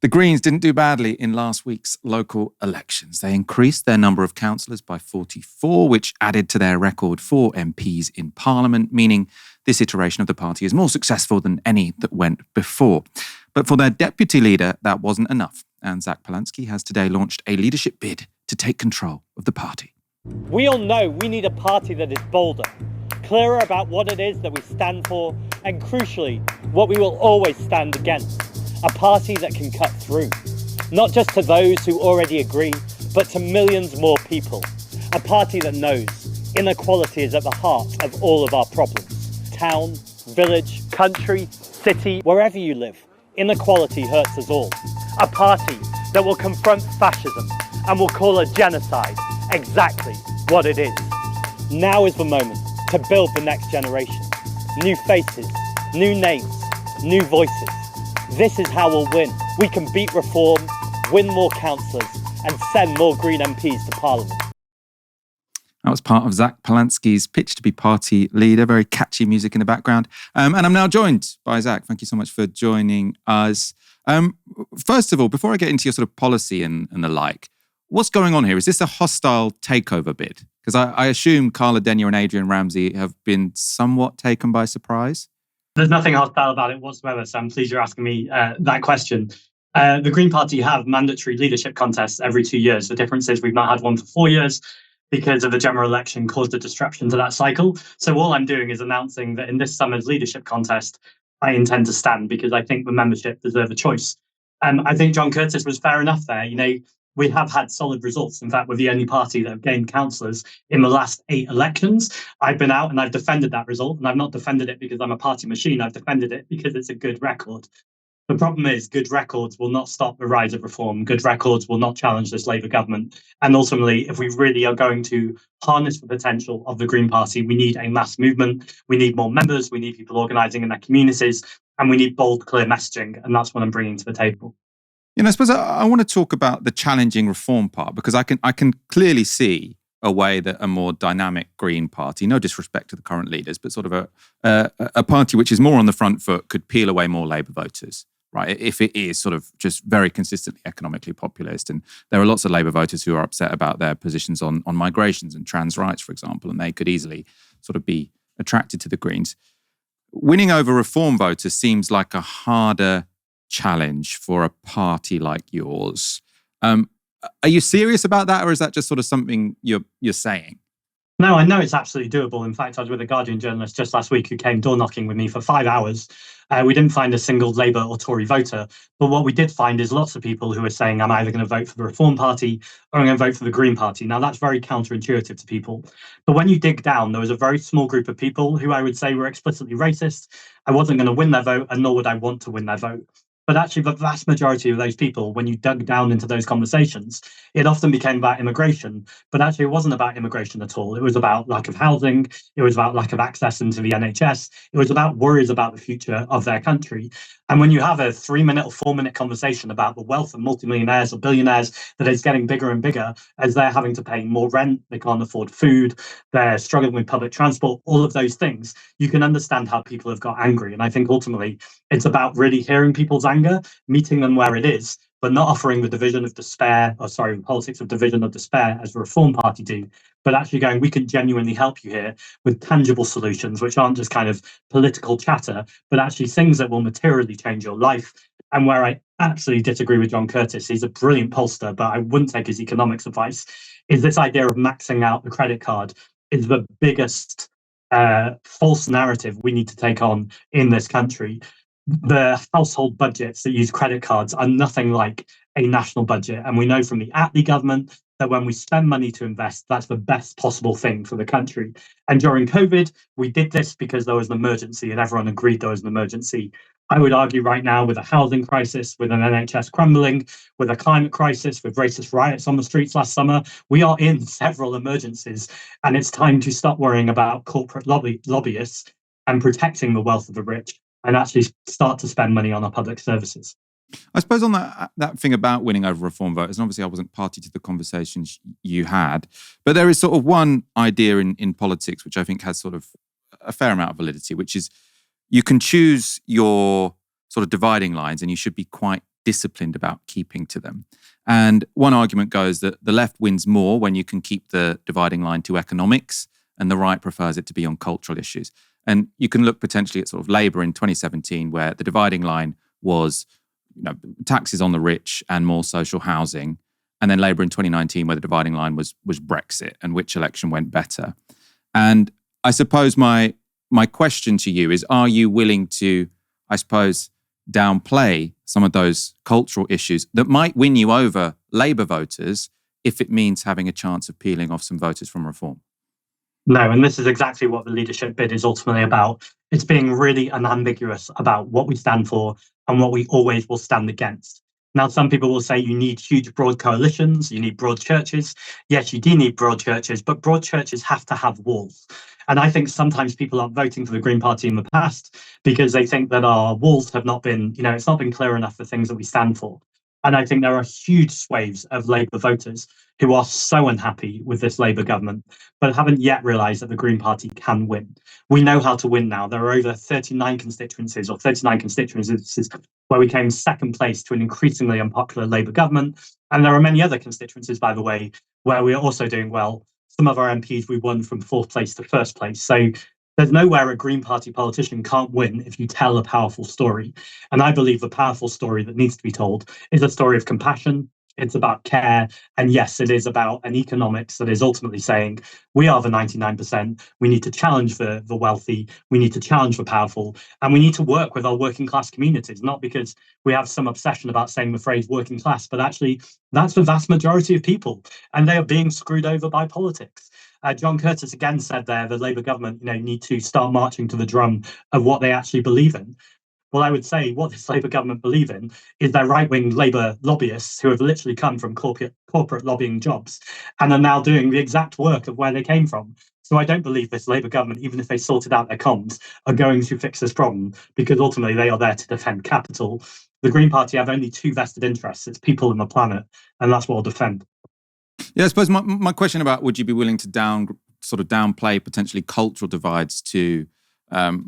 The Greens didn't do badly in last week's local elections. They increased their number of councillors by 44, which added to their record 4 MPs in Parliament, meaning this iteration of the party is more successful than any that went before. But for their deputy leader, that wasn't enough. And Zach Polansky has today launched a leadership bid to take control of the party. We all know we need a party that is bolder, clearer about what it is that we stand for, and crucially, what we will always stand against. A party that can cut through, not just to those who already agree, but to millions more people. A party that knows inequality is at the heart of all of our problems. Town, village, country, city, wherever you live, inequality hurts us all. A party that will confront fascism and will call a genocide exactly what it is. Now is the moment to build the next generation. New faces, new names, new voices. This is how we'll win. We can beat reform, win more councillors, and send more Green MPs to Parliament. That was part of Zach Polansky's pitch to be party leader. Very catchy music in the background. And I'm now joined by Zach. Thank you so much for joining us. First of all, before I get into your sort of policy and the like, what's going on here? Is this a hostile takeover bid? Because I assume Carla Denyer and Adrian Ramsey have been somewhat taken by surprise. There's nothing hostile about it whatsoever, so I'm pleased you're asking me that question. The Green Party have mandatory leadership contests every 2 years. The difference is we've not had one for 4 years because of the general election caused a disruption to that cycle. So all I'm doing is announcing that in this summer's leadership contest, I intend to stand because I think the membership deserve a choice. I think John Curtis was fair enough there. You know, we have had solid results. In fact, we're the only party that have gained councillors in the last 8 elections. I've been out and I've defended that result, and I've not defended it because I'm a party machine. I've defended it because it's a good record. The problem is good records will not stop the rise of reform. Good records will not challenge this Labour government. And ultimately, if we really are going to harness the potential of the Green Party, we need a mass movement. We need more members. We need people organising in their communities. And we need bold, clear messaging. And that's what I'm bringing to the table. You know, I suppose I want to talk about the challenging reform part, because I can clearly see a way that a more dynamic Green Party, no disrespect to the current leaders, but sort of a party which is more on the front foot could peel away more Labour voters, right? If it is sort of just very consistently economically populist. And there are lots of Labour voters who are upset about their positions on migrations and trans rights, for example, and they could easily sort of be attracted to the Greens. Winning over Reform voters seems like a harder challenge for a party like yours. Are you serious about that, or is that just sort of something you're saying? No, I know it's absolutely doable. In fact, I was with a Guardian journalist just last week who came door knocking with me for 5 hours. We didn't find a single Labour or Tory voter. But what we did find is lots of people who are saying, I'm either going to vote for the Reform Party or I'm going to vote for the Green Party. Now, that's very counterintuitive to people. But when you dig down, there was a very small group of people who I would say were explicitly racist. I wasn't going to win their vote, and nor would I want to win their vote. But actually, the vast majority of those people, when you dug down into those conversations, it often became about immigration. But actually, it wasn't about immigration at all. It was about lack of housing. It was about lack of access into the NHS. It was about worries about the future of their country. And when you have a 3-minute or 4-minute conversation about the wealth of multimillionaires or billionaires that is getting bigger and bigger as they're having to pay more rent, they can't afford food, they're struggling with public transport, all of those things, you can understand how people have got angry. And I think ultimately it's about really hearing people's anger, meeting them where it is, but not offering the the politics of division or despair as the Reform Party do, but actually going, we can genuinely help you here with tangible solutions, which aren't just kind of political chatter, but actually things that will materially change your life. And where I absolutely disagree with John Curtis, he's a brilliant pollster, but I wouldn't take his economics advice, is this idea of maxing out the credit card is the biggest false narrative we need to take on in this country. The household budgets that use credit cards are nothing like a national budget. And we know from the Attlee government that when we spend money to invest, that's the best possible thing for the country. And during COVID, we did this because there was an emergency and everyone agreed there was an emergency. I would argue right now, with a housing crisis, with an NHS crumbling, with a climate crisis, with racist riots on the streets last summer, we are in several emergencies. And it's time to stop worrying about corporate lobbyists and protecting the wealth of the rich, and actually start to spend money on our public services. I suppose on that thing about winning over Reform voters, and obviously I wasn't party to the conversations you had, but there is sort of one idea in politics which I think has sort of a fair amount of validity, which is you can choose your sort of dividing lines and you should be quite disciplined about keeping to them. And one argument goes that the left wins more when you can keep the dividing line to economics, and the right prefers it to be on cultural issues. And you can look potentially at sort of Labour in 2017, where the dividing line was, taxes on the rich and more social housing. And then Labour in 2019, where the dividing line was Brexit, and which election went better. And I suppose my question to you is, are you willing to, I suppose, downplay some of those cultural issues that might win you over Labour voters if it means having a chance of peeling off some voters from Reform? No, and this is exactly what the leadership bid is ultimately about. It's being really unambiguous about what we stand for and what we always will stand against. Now, some people will say you need huge, broad coalitions, you need broad churches. Yes, you do need broad churches, but broad churches have to have walls. And I think sometimes people aren't voting for the Green Party in the past because they think that our walls have not been, it's not been clear enough for things that we stand for. And I think there are huge swathes of Labour voters who are so unhappy with this Labour government, but haven't yet realised that the Green Party can win. We know how to win now. There are over 39 constituencies where we came second place to an increasingly unpopular Labour government. And there are many other constituencies, by the way, where we are also doing well. Some of our MPs, we won from fourth place to first place. So there's nowhere a Green Party politician can't win if you tell a powerful story. And I believe the powerful story that needs to be told is a story of compassion. It's about care. And yes, it is about an economics that is ultimately saying we are the 99%. We need to challenge the wealthy. We need to challenge the powerful. And we need to work with our working class communities, not because we have some obsession about saying the phrase working class, but actually that's the vast majority of people. And they are being screwed over by politics. John Curtis again said there the Labour government need to start marching to the drum of what they actually believe in. Well, I would say what this Labour government believe in is their right-wing Labour lobbyists who have literally come from corporate lobbying jobs and are now doing the exact work of where they came from. So I don't believe this Labour government, even if they sorted out their comms, are going to fix this problem, because ultimately they are there to defend capital. The Green Party have only two vested interests. It's people and the planet, and that's what I'll defend. Yeah, I suppose my question about would you be willing to downplay potentially cultural divides to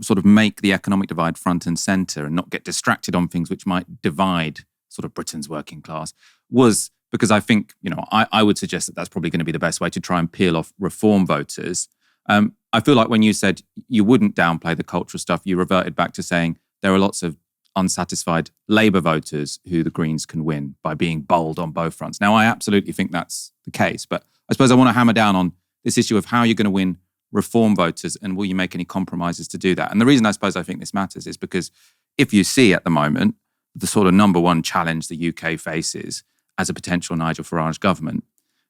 sort of make the economic divide front and centre and not get distracted on things which might divide sort of Britain's working class was because I think, I would suggest that that's probably going to be the best way to try and peel off Reform voters. I feel like when you said you wouldn't downplay the cultural stuff, you reverted back to saying there are lots of unsatisfied Labour voters who the Greens can win by being bold on both fronts. Now, I absolutely think that's the case, but I suppose I want to hammer down on this issue of how you're going to win Reform voters and will you make any compromises to do that? And the reason I suppose I think this matters is because if you see at the moment the sort of number one challenge the UK faces as a potential Nigel Farage government,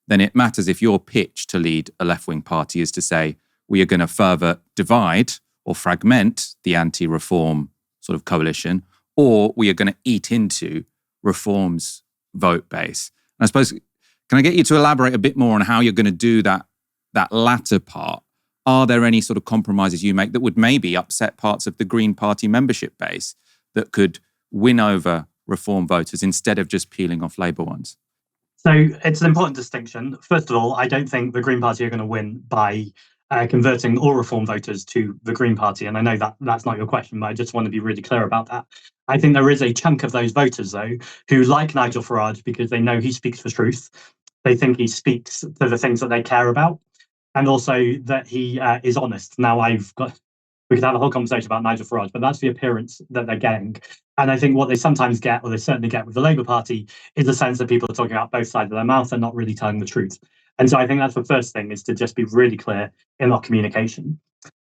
then it matters if your pitch to lead a left-wing party is to say we are going to further divide or fragment the anti-Reform sort of coalition, or we are going to eat into Reform's vote base. And I suppose, can I get you to elaborate a bit more on how you're going to do that latter part? Are there any sort of compromises you make that would maybe upset parts of the Green Party membership base that could win over Reform voters instead of just peeling off Labour ones? So it's an important distinction. First of all, I don't think the Green Party are going to win by converting all Reform voters to the Green Party. And I know that that's not your question, but I just want to be really clear about that. I think there is a chunk of those voters, though, who like Nigel Farage because they know he speaks for truth. They think he speaks to the things that they care about, and also that he is honest. Now, we could have a whole conversation about Nigel Farage, but that's the appearance that they're getting. And I think what they sometimes get, or they certainly get with the Labour Party, is the sense that people are talking out both sides of their mouth and not really telling the truth. And so I think that's the first thing, is to just be really clear in our communication.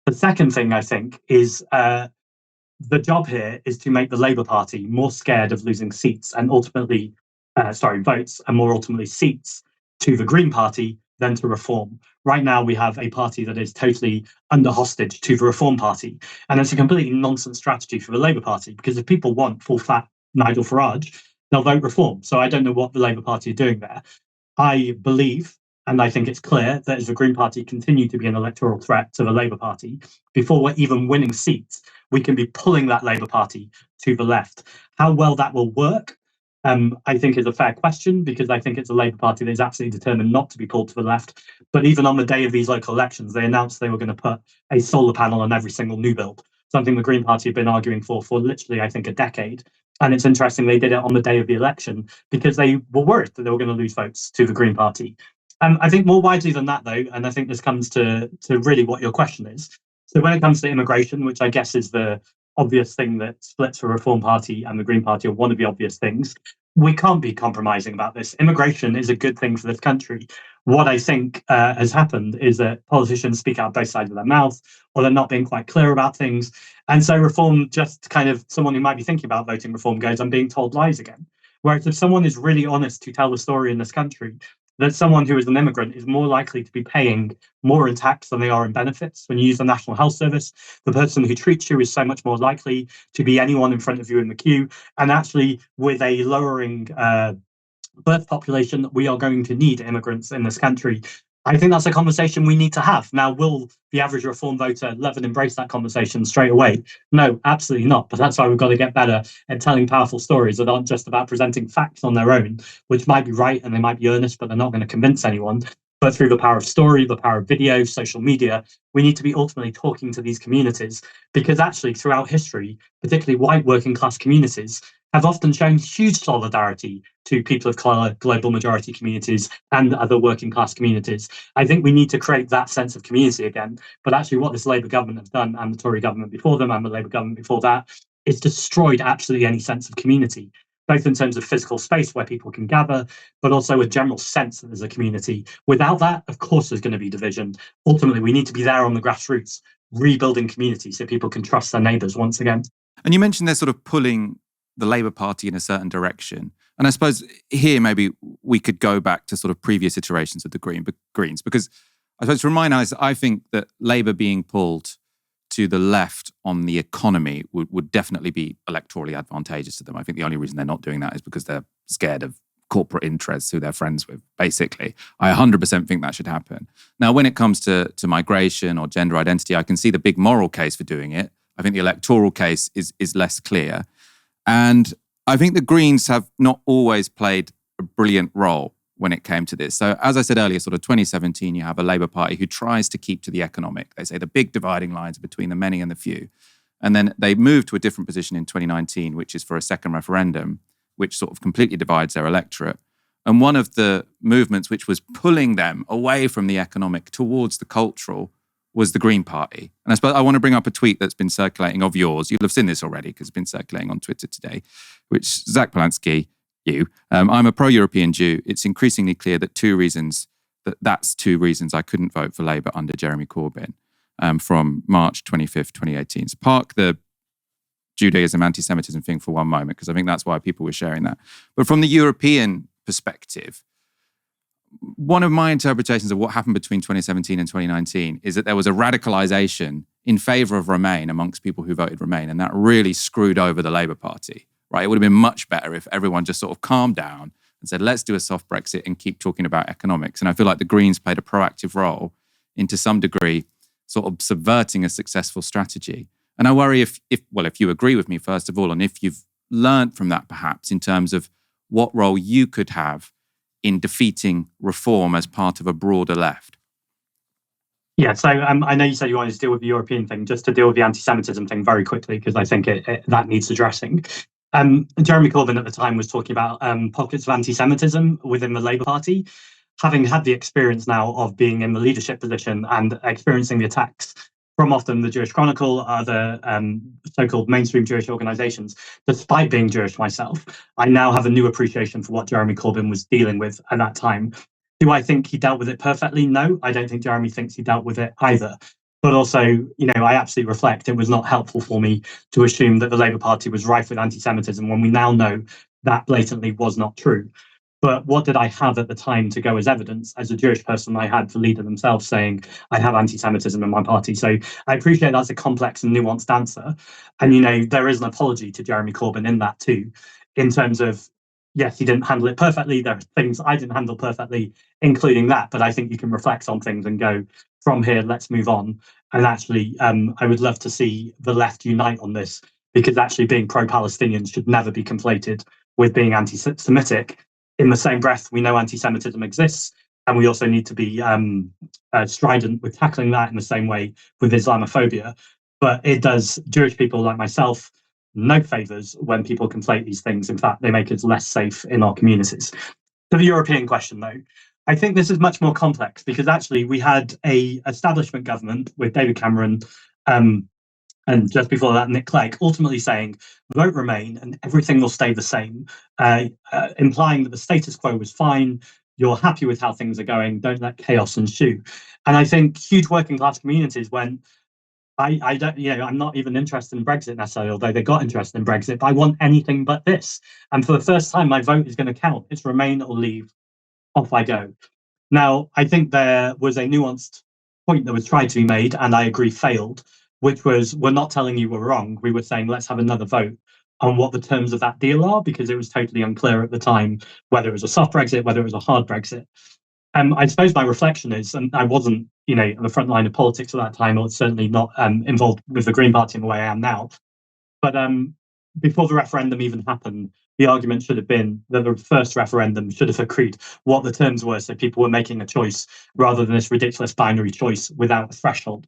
The second thing, I think, is the job here is to make the Labour Party more scared of losing seats and ultimately, votes, and more ultimately seats to the Green Party than to Reform. Right now, we have a party that is totally under hostage to the Reform Party. And it's a completely nonsense strategy for the Labour Party, because if people want full fat Nigel Farage, they'll vote Reform. So I don't know what the Labour Party are doing there. I believe, and I think it's clear, that as the Green Party continue to be an electoral threat to the Labour Party, before we're even winning seats, we can be pulling that Labour Party to the left. How well that will work, I think is a fair question, because I think it's a Labour Party that is absolutely determined not to be pulled to the left. But even on the day of these local elections, they announced they were going to put a solar panel on every single new build, something the Green Party have been arguing for literally, I think, a decade. And it's interesting they did it on the day of the election because they were worried that they were going to lose votes to the Green Party. I think more widely than that, though, and I think this comes to really what your question is. So when it comes to immigration, which I guess is the obvious thing that splits the Reform Party and the Green Party, or one of the obvious things, we can't be compromising about this. Immigration is a good thing for this country. What I think has happened is that politicians speak out both sides of their mouth, or they're not being quite clear about things. And so reform, just kind of someone who might be thinking about voting reform goes, I'm being told lies again. Whereas if someone is really honest to tell the story in this country, that someone who is an immigrant is more likely to be paying more in tax than they are in benefits. When you use the National Health Service, the person who treats you is so much more likely to be anyone in front of you in the queue. And actually, with a lowering birth population, we are going to need immigrants in this country. I think that's a conversation we need to have. Now, will the average reform voter love and embrace that conversation straight away? No, absolutely not. But that's why we've got to get better at telling powerful stories that aren't just about presenting facts on their own, which might be right and they might be earnest, but they're not going to convince anyone. But through the power of story, the power of video, social media, we need to be ultimately talking to these communities, because actually throughout history, particularly white working class communities, have often shown huge solidarity to people of colour, global majority communities, and other working class communities. I think we need to create that sense of community again. But actually, what this Labour government has done, and the Tory government before them, and the Labour government before that, is destroyed absolutely any sense of community, both in terms of physical space where people can gather, but also a general sense that there's a community. Without that, of course, there's going to be division. Ultimately, we need to be there on the grassroots, rebuilding community so people can trust their neighbours once again. And you mentioned they're sort of pulling the Labour Party in a certain direction. And I suppose here maybe we could go back to sort of previous iterations of the Greens, because I suppose from my analysis, I think that Labour being pulled to the left on the economy would definitely be electorally advantageous to them. I think the only reason they're not doing that is because they're scared of corporate interests who they're friends with, basically. I 100% think that should happen. Now, when it comes to migration or gender identity, I can see the big moral case for doing it. I think the electoral case is less clear. And I think the Greens have not always played a brilliant role when it came to this. So as I said earlier, sort of 2017, you have a Labour Party who tries to keep to the economic. They say the big dividing lines between the many and the few. And then they move to a different position in 2019, which is for a second referendum, which sort of completely divides their electorate. And one of the movements which was pulling them away from the economic towards the cultural was the Green Party. And I suppose I want to bring up a tweet that's been circulating of yours. You'll have seen this already because it's been circulating on Twitter today, which Zach Polanski, I'm a pro-European Jew. It's increasingly clear that that's two reasons I couldn't vote for Labour under Jeremy Corbyn, from March 25th, 2018. So park the Judaism, anti-Semitism thing for one moment, because I think that's why people were sharing that. But from the European perspective, one of my interpretations of what happened between 2017 and 2019 is that there was a radicalization in favor of Remain amongst people who voted Remain, and that really screwed over the Labour Party, right? It would have been much better if everyone just sort of calmed down and said, let's do a soft Brexit and keep talking about economics. And I feel like the Greens played a proactive role in, to some degree, sort of subverting a successful strategy. And I worry if you agree with me, first of all, and if you've learned from that perhaps in terms of what role you could have in defeating reform as part of a broader left. Yeah, so I know you said you wanted to deal with the European thing, just to deal with the anti-Semitism thing very quickly, because I think that needs addressing. Jeremy Corbyn at the time was talking about pockets of anti-Semitism within the Labour Party. Having had the experience now of being in the leadership position and experiencing the attacks from often the Jewish Chronicle, other so-called mainstream Jewish organisations, despite being Jewish myself, I now have a new appreciation for what Jeremy Corbyn was dealing with at that time. Do I think he dealt with it perfectly? No, I don't think Jeremy thinks he dealt with it either. But also, I absolutely reflect it was not helpful for me to assume that the Labour Party was rife with anti-Semitism when we now know that blatantly was not true. But what did I have at the time to go as evidence? As a Jewish person, I had the leader themselves saying, I have anti-Semitism in my party. So I appreciate that's a complex and nuanced answer. And, there is an apology to Jeremy Corbyn in that too, in terms of, yes, he didn't handle it perfectly. There are things I didn't handle perfectly, including that. But I think you can reflect on things and go, from here, let's move on. And actually, I would love to see the left unite on this, because actually being pro-Palestinian should never be conflated with being anti-Semitic. In the same breath, we know anti-Semitism exists, and we also need to be strident with tackling that in the same way with Islamophobia. But it does, Jewish people like myself, no favours when people conflate these things. In fact, they make us less safe in our communities. To the European question, though, I think this is much more complex because actually we had a establishment government with David Cameron, and just before that, Nick Clegg, ultimately saying, vote Remain and everything will stay the same, implying that the status quo was fine. You're happy with how things are going. Don't let chaos ensue. And I think huge working class communities went, I don't, I'm not even interested in Brexit necessarily, although they got interested in Brexit, but I want anything but this. And for the first time, my vote is going to count. It's Remain or Leave. Off I go. Now, I think there was a nuanced point that was tried to be made, and I agree failed, which was we're not telling you we're wrong. We were saying let's have another vote on what the terms of that deal are, because it was totally unclear at the time whether it was a soft Brexit, whether it was a hard Brexit. I suppose my reflection is, and I wasn't, on the front line of politics at that time, or certainly not involved with the Green Party in the way I am now. But before the referendum even happened, the argument should have been that the first referendum should have agreed what the terms were, so people were making a choice rather than this ridiculous binary choice without a threshold.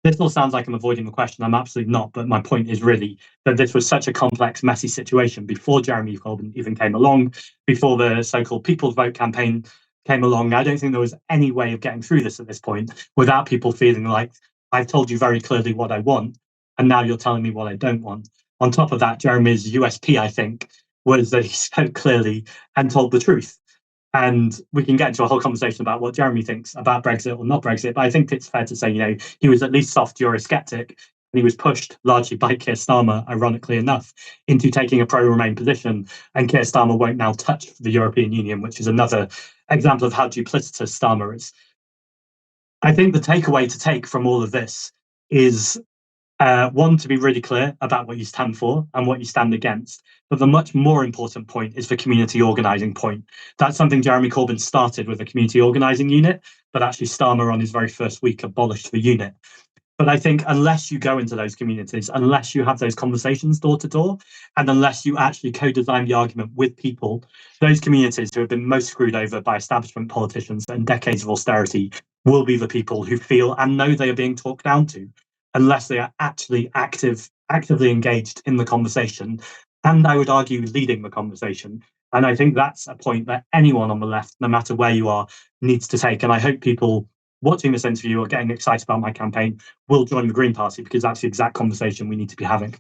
This all sounds like I'm avoiding the question. I'm absolutely not. But my point is really that this was such a complex, messy situation before Jeremy Corbyn even came along, before the so-called People's Vote campaign came along. I don't think there was any way of getting through this at this point without people feeling like I've told you very clearly what I want, and now you're telling me what I don't want. On top of that, Jeremy's USP, I think, was that he spoke clearly and told the truth. And we can get into a whole conversation about what Jeremy thinks about Brexit or not Brexit. But I think it's fair to say, he was at least soft Eurosceptic, and he was pushed largely by Keir Starmer, ironically enough, into taking a pro-Remain position. And Keir Starmer won't now touch the European Union, which is another example of how duplicitous Starmer is. I think the takeaway to take from all of this is one, to be really clear about what you stand for and what you stand against. But the much more important point is the community organising point. That's something Jeremy Corbyn started with a community organising unit, but actually Starmer on his very first week abolished the unit. But I think unless you go into those communities, unless you have those conversations door to door, and unless you actually co-design the argument with people, those communities who have been most screwed over by establishment politicians and decades of austerity will be the people who feel and know they are being talked down to, unless they are actually actively engaged in the conversation, and I would argue leading the conversation. And I think that's a point that anyone on the left, no matter where you are, needs to take. And I hope people watching this interview or getting excited about my campaign will join the Green Party, because that's the exact conversation we need to be having.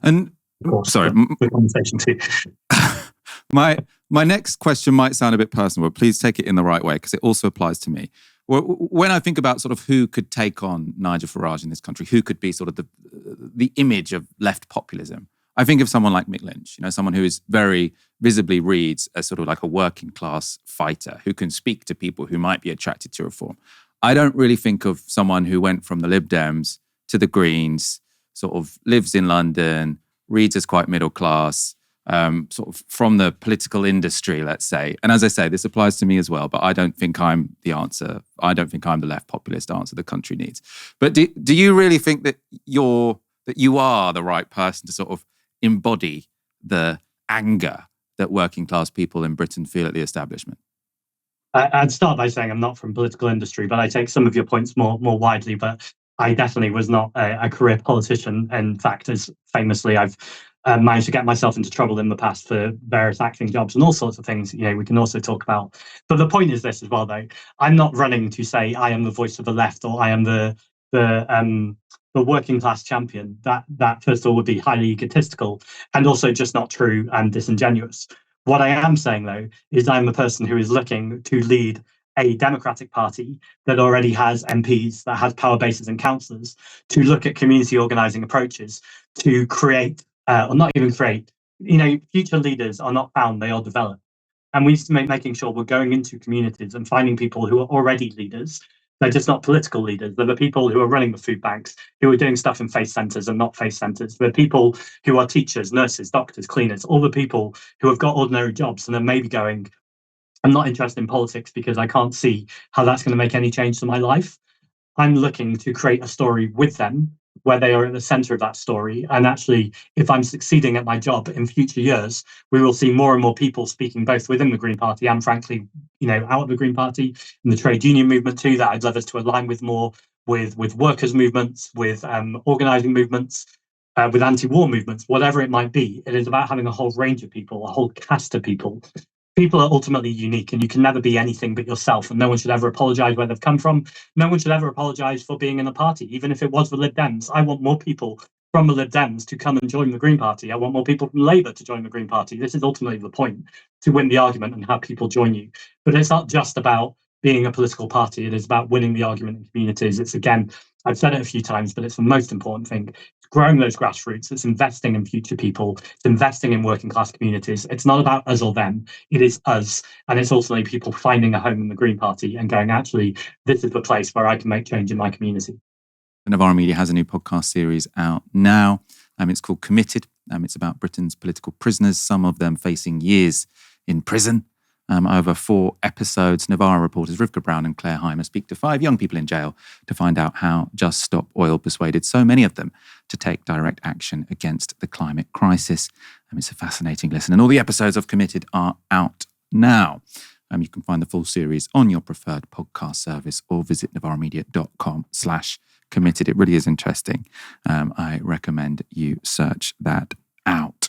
And of course, sorry, the conversation too. my next question might sound a bit personal, but please take it in the right way, because it also applies to me. When I think about sort of who could take on Nigel Farage in this country, who could be sort of the image of left populism, I think of someone like Mick Lynch, someone who is very visibly reads as sort of like a working class fighter who can speak to people who might be attracted to reform. I don't really think of someone who went from the Lib Dems to the Greens, sort of lives in London, reads as quite middle class, sort of from the political industry, let's say. And as I say, this applies to me as well, but I don't think I'm the answer. I don't think I'm the left populist answer the country needs. But do you really think that you are the right person to sort of embody the anger that working class people in Britain feel at the establishment? I'd start by saying I'm not from political industry, but I take some of your points more widely. But I definitely was not a career politician. In fact, as famously, I've managed to get myself into trouble in the past for various acting jobs and all sorts of things, we can also talk about. But the point is this as well, though. I'm not running to say I am the voice of the left or I am the working class champion. That first of all would be highly egotistical and also just not true and disingenuous. What I am saying, though, is I'm a person who is looking to lead a Democratic Party that already has MPs, that has power bases and councillors, to look at community organising approaches to create, or not even create, future leaders are not found, they are developed. And we need to making sure we're going into communities and finding people who are already leaders. They're just not political leaders. They're the people who are running the food banks, who are doing stuff in faith centres and not faith centres. They're people who are teachers, nurses, doctors, cleaners, all the people who have got ordinary jobs and are maybe going, I'm not interested in politics because I can't see how that's going to make any change to my life. I'm looking to create a story with them where they are at the center of that story. And actually, if I'm succeeding at my job in future years, we will see more and more people speaking both within the Green Party and frankly, out of the Green Party, in the trade union movement too, that I'd love us to align with more with workers' movements, with organising movements. with anti-war movements, whatever it might be. It is about having a whole range of people, a whole cast of people. People are ultimately unique, and you can never be anything but yourself, and no one should ever apologise where they've come from. No one should ever apologise for being in a party, even if it was the Lib Dems. I want more people from the Lib Dems to come and join the Green Party. I want more people from Labour to join the Green Party. This is ultimately the point, to win the argument and have people join you. But it's not just about being a political party. It is about winning the argument in communities. It's, again, I've said it a few times, but it's the most important thing. It's growing those grassroots. It's investing in future people. It's investing in working class communities. It's not about us or them. It is us. And it's ultimately people finding a home in the Green Party and going, actually, this is the place where I can make change in my community. The Novara Media has a new podcast series out now. It's called Committed. It's about Britain's political prisoners, some of them facing years in prison. Over 4 episodes, Novara reporters Rivka Brown and Claire Heimer speak to 5 young people in jail to find out how Just Stop Oil persuaded so many of them to take direct action against the climate crisis. It's a fascinating listen, and all the episodes of Committed are out now. You can find the full series on your preferred podcast service or visit novaramedia.com/committed. It really is interesting. I recommend you search that out.